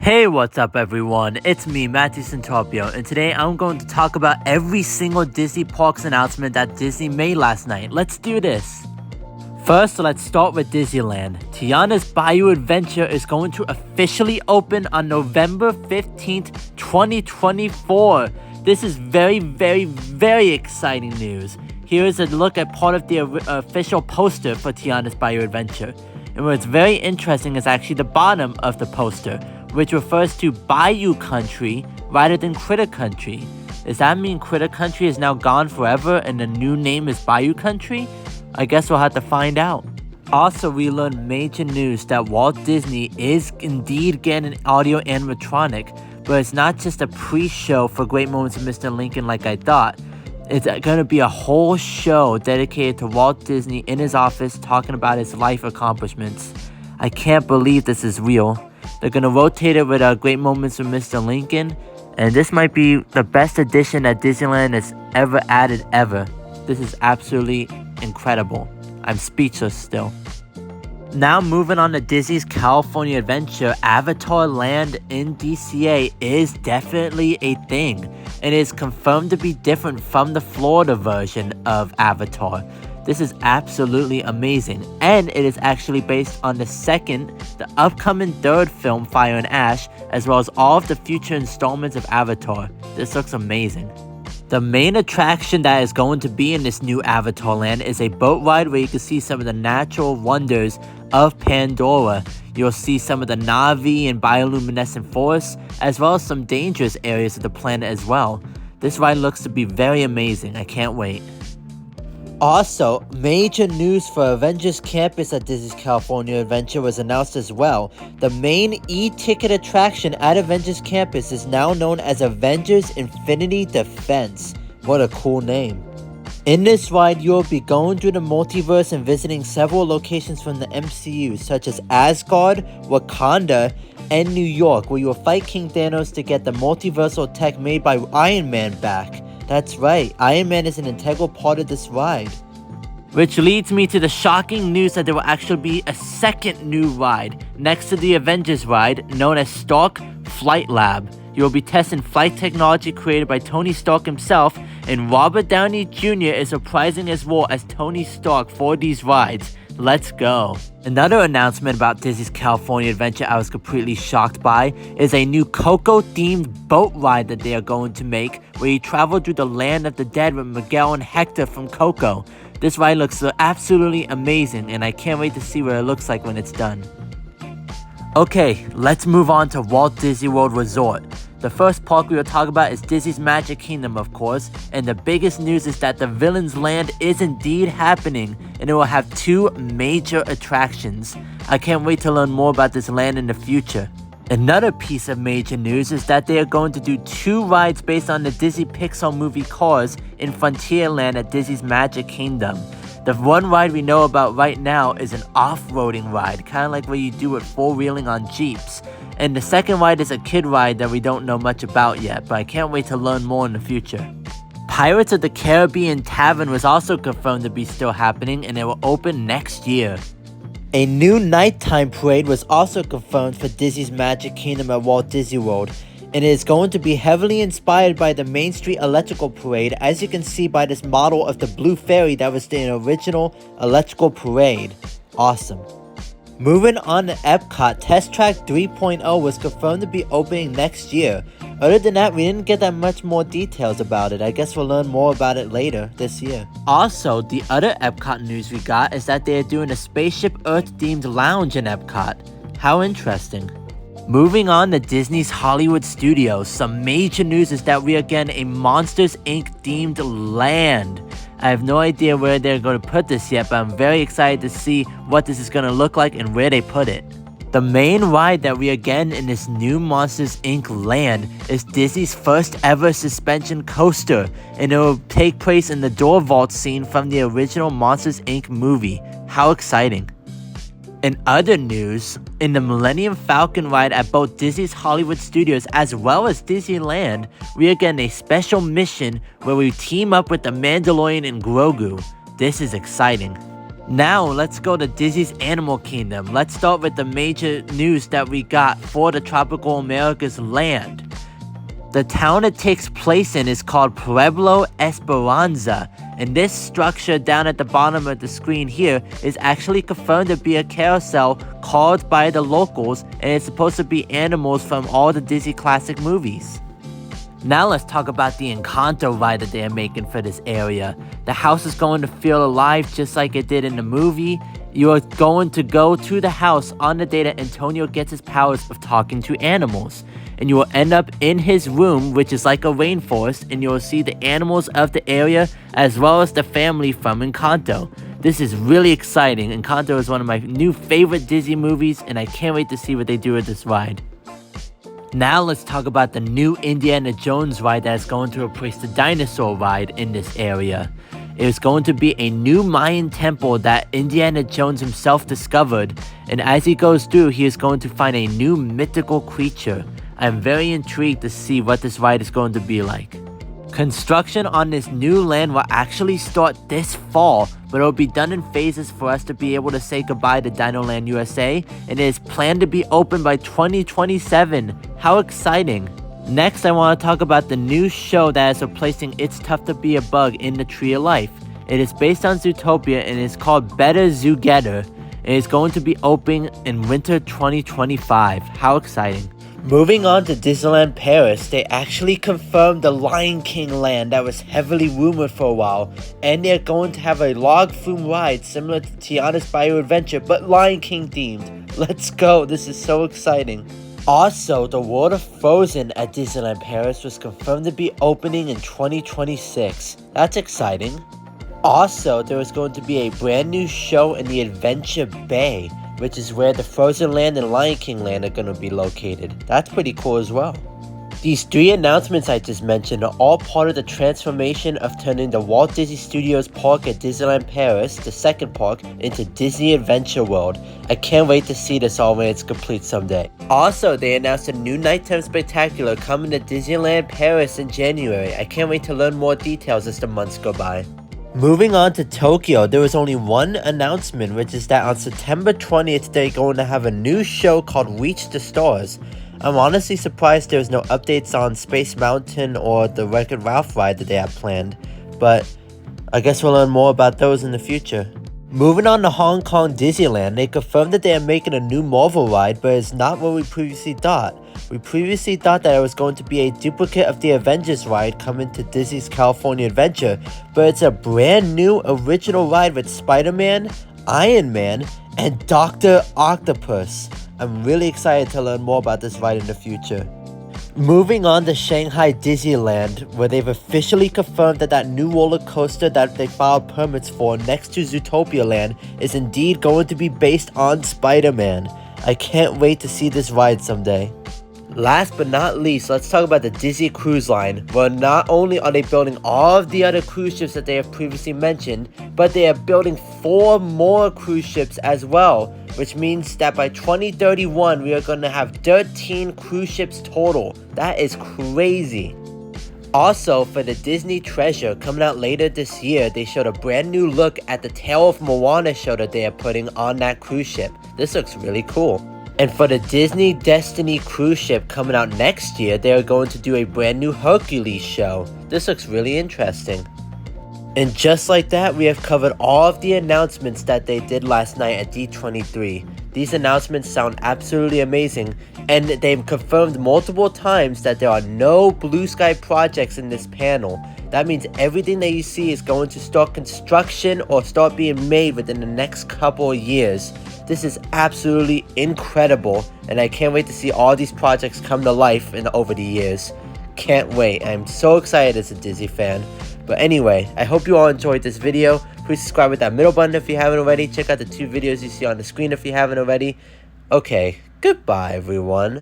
Hey, what's up everyone? It's me, Matthew Centopio, and today I'm going to talk about every single Disney Parks announcement that Disney made last night. Let's do this! First, let's start with Disneyland. Tiana's Bayou Adventure is going to officially open on November 15th, 2024. This is very exciting news. Here is a look at part of the official poster for Tiana's Bayou Adventure. And what's very interesting is actually the bottom of the poster, which refers to Bayou Country rather than Critter Country. Does that mean Critter Country is now gone forever and the new name is Bayou Country? I guess we'll have to find out. Also, we learned major news that Walt Disney is indeed getting an audio animatronic, but it's not just a pre-show for Great Moments of Mr. Lincoln like I thought. It's gonna be a whole show dedicated to Walt Disney in his office talking about his life accomplishments. I can't believe this is real. They're gonna rotate it with Great Moments with Mr. Lincoln, and this might be the best addition that Disneyland has ever added ever. This is absolutely incredible. I'm speechless still. Now moving on to Disney's California Adventure, Avatar Land in DCA is definitely a thing. It is confirmed to be different from the Florida version of Avatar. This is absolutely amazing, and it is actually based on the upcoming third film, Fire and Ash, as well as all of the future installments of Avatar. This looks amazing. The main attraction that is going to be in this new Avatar Land is a boat ride where you can see some of the natural wonders of Pandora. You'll see some of the Na'vi and bioluminescent forests, as well as some dangerous areas of the planet as well. This ride looks to be very amazing. I can't wait. Also, major news for Avengers Campus at Disney's California Adventure was announced as well. The main e-ticket attraction at Avengers Campus is now known as Avengers Infinity Defense. What a cool name. In this ride, you'll be going through the multiverse and visiting several locations from the MCU, such as Asgard, Wakanda, and New York, where you'll fight King Thanos to get the multiversal tech made by Iron Man back. That's right, Iron Man is an integral part of this ride. Which leads me to the shocking news that there will actually be a second new ride next to the Avengers ride, known as Stark Flight Lab. You will be testing flight technology created by Tony Stark himself, and Robert Downey Jr. is reprising his role as Tony Stark for these rides. Let's go. Another announcement about Disney's California Adventure I was completely shocked by is a new Coco-themed boat ride that they are going to make, where you travel through the land of the dead with Miguel and Hector from Coco. This ride looks absolutely amazing, and I can't wait to see what it looks like when it's done. Okay, let's move on to Walt Disney World Resort. The first park we will talk about is Disney's Magic Kingdom, of course, and the biggest news is that the Villains Land is indeed happening, and it will have two major attractions. I can't wait to learn more about this land in the future. Another piece of major news is that they are going to do two rides based on the Disney Pixar movie Cars in Frontierland at Disney's Magic Kingdom. The one ride we know about right now is an off-roading ride, kind of like what you do with four-wheeling on Jeeps. And the second ride is a kid ride that we don't know much about yet, but I can't wait to learn more in the future. Pirates of the Caribbean Tavern was also confirmed to be still happening, and it will open next year. A new nighttime parade was also confirmed for Disney's Magic Kingdom at Walt Disney World, and it is going to be heavily inspired by the Main Street Electrical Parade, as you can see by this model of the Blue Fairy that was the original electrical parade. Awesome. Moving on to Epcot, Test Track 3.0 was confirmed to be opening next year. Other than that, we didn't get that much more details about it. I guess we'll learn more about it later this year. Also, the other Epcot news we got is that they are doing a Spaceship Earth themed lounge in Epcot. How interesting. Moving on to Disney's Hollywood Studios, some major news is that we are getting a Monsters Inc. themed land. I have no idea where they're going to put this yet, but I'm very excited to see what this is going to look like and where they put it. The main ride that we are getting in this new Monsters Inc. land is Disney's first ever suspension coaster, and it will take place in the door vault scene from the original Monsters Inc. movie. How exciting. In other news, in the Millennium Falcon ride at both Disney's Hollywood Studios as well as Disneyland, we are getting a special mission where we team up with the Mandalorian and Grogu. This is exciting. Now, let's go to Disney's Animal Kingdom. Let's start with the major news that we got for the Tropical America's land. The town it takes place in is called Pueblo Esperanza, and this structure down at the bottom of the screen here is actually confirmed to be a carousel called by the locals, and it's supposed to be animals from all the Disney classic movies. Now let's talk about the Encanto ride that they're making for this area. The house is going to feel alive just like it did in the movie. You are going to go to the house on the day that Antonio gets his powers of talking to animals. And you will end up in his room, which is like a rainforest, and you will see the animals of the area as well as the family from Encanto. This is really exciting. Encanto is one of my new favorite Disney movies, and I can't wait to see what they do with this ride. Now let's talk about the new Indiana Jones ride that is going to replace the dinosaur ride in this area. It is going to be a new Mayan temple that Indiana Jones himself discovered, and as he goes through, he is going to find a new mythical creature. I'm very intrigued to see what this ride is going to be like. Construction on this new land will actually start this fall, but it will be done in phases for us to be able to say goodbye to Dino Land USA, and it is planned to be open by 2027. How exciting! Next, I want to talk about the new show that is replacing It's Tough to Be a Bug in the Tree of Life. It is based on Zootopia and is called Better Zoogetter. It is going to be opening in winter 2025. How exciting! Moving on to Disneyland Paris, they actually confirmed the Lion King land that was heavily rumored for a while, and they're going to have a log flume ride similar to Tiana's Bayou Adventure, but Lion King themed. Let's go, this is so exciting. Also, the World of Frozen at Disneyland Paris was confirmed to be opening in 2026. That's exciting. Also, there is going to be a brand new show in the Adventure Bay, which is where the Frozen Land and Lion King Land are going to be located. That's pretty cool as well. These three announcements I just mentioned are all part of the transformation of turning the Walt Disney Studios park at Disneyland Paris, the second park, into Disney Adventure World. I can't wait to see this all when it's complete someday. Also, they announced a new nighttime spectacular coming to Disneyland Paris in January. I can't wait to learn more details as the months go by. Moving on to Tokyo, there was only one announcement, which is that on September 20th, they're going to have a new show called Reach the Stars. I'm honestly surprised there was no updates on Space Mountain or the Wreck-It Ralph ride that they have planned, but I guess we'll learn more about those in the future. Moving on to Hong Kong Disneyland, they confirmed that they are making a new Marvel ride, but it's not what we previously thought. We previously thought that it was going to be a duplicate of the Avengers ride coming to Disney's California Adventure, but it's a brand new original ride with Spider-Man, Iron Man, and Dr. Octopus. I'm really excited to learn more about this ride in the future. Moving on to Shanghai Disneyland, where they've officially confirmed that new roller coaster that they filed permits for next to Zootopia Land is indeed going to be based on Spider-Man. I can't wait to see this ride someday. Last but not least, let's talk about the Disney Cruise Line, where not only are they building all of the other cruise ships that they have previously mentioned, but they are building 4 more cruise ships as well, which means that by 2031 we are going to have 13 cruise ships total. That is crazy. Also, for the Disney Treasure coming out later this year, they showed a brand new look at the Tale of Moana show that they are putting on that cruise ship. This looks really cool. And for the Disney Destiny cruise ship coming out next year, they are going to do a brand new Hercules show. This looks really interesting. And just like that, we have covered all of the announcements that they did last night at D23. These announcements sound absolutely amazing, and they've confirmed multiple times that there are no blue sky projects in this panel. That means everything that you see is going to start construction or start being made within the next couple of years. This is absolutely incredible, and I can't wait to see all these projects come to life over the years. Can't wait. I'm so excited as a Disney fan. But anyway, I hope you all enjoyed this video. Please subscribe with that middle button if you haven't already. Check out the 2 videos you see on the screen if you haven't already. Okay, goodbye everyone.